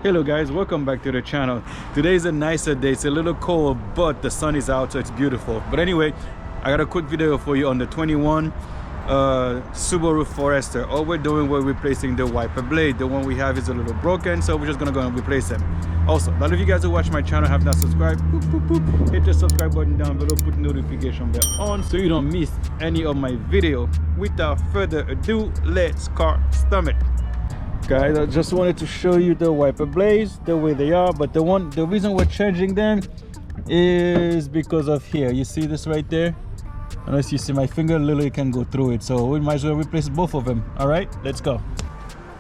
Hello guys, welcome back to the channel. Today is a nicer day. It's a little cold, but the sun is out, so it's beautiful. But anyway, I got a quick video for you on the 21 Subaru Forester. All we're doing, we're replacing the wiper blade. The one we have is a little broken, so we're just gonna go and replace them. Also, a lot of you guys who watch my channel have not subscribed, hit the subscribe button down below, put the notification bell on so you don't miss any of my video. Without further ado, let's start it. Guys, I just wanted to show you the wiper blades the way they are, but the reason we're changing them is because of here. You see this right there? Unless you see my finger, literally can go through it, so we might as well replace both of them. All right, let's go.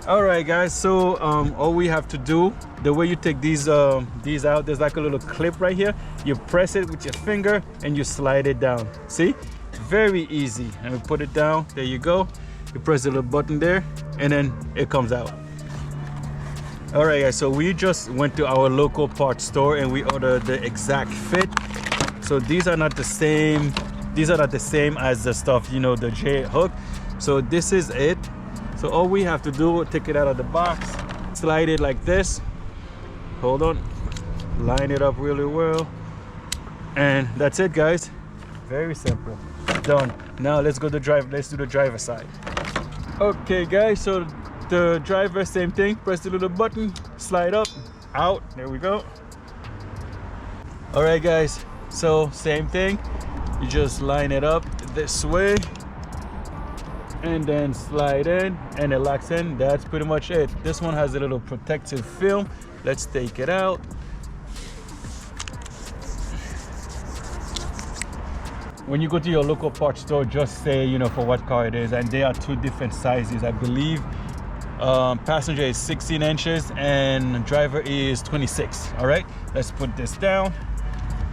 All right guys, so all we have to do, the way you take these out, there's like a little clip right here. You press it with your finger and you slide it down. See, very easy. And we put it down, there you go. You press the little button there and then it comes out. All right guys, so we just went to our local parts store and we ordered the exact fit. So these are not the same as the stuff, you know, the J hook. So this is it. So all we have to do, take it out of the box, slide it like this, hold on, line it up really well, and that's it guys. Very simple. Done. Now let's do the driver side. Okay guys, so the driver, same thing, press the little button, slide up, out, there we go. All right guys, so same thing, you just line it up this way and then slide in and it locks in. That's pretty much it. This one has a little protective film. Let's take it out. When you go to your local parts store, just say, you know, for what car it is, and there are two different sizes, I believe. Passenger is 16 inches and driver is 26. All right, let's put this down.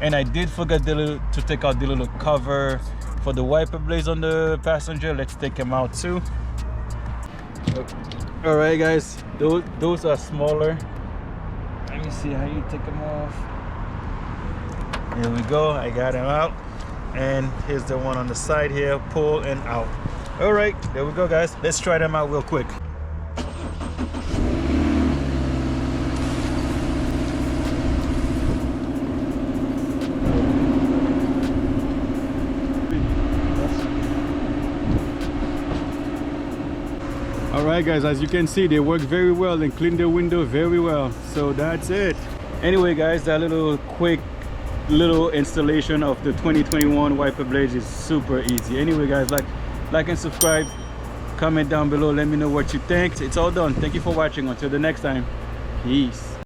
And I did forget to take out the little cover for the wiper blades on the passenger. Let's take them out too. All right guys, those are smaller. Let me see how you take them off. Here we go, I got them out. And here's the one on the side here, pull and out. All right, there we go guys. Let's try them out real quick. All right guys, as you can see, they work very well and clean the window very well. So that's it. Anyway guys, that quick installation of the 2021 wiper blades is super easy. Anyway guys, like and subscribe, comment down below, let me know what you think. It's all done. Thank you for watching. Until the next time, peace.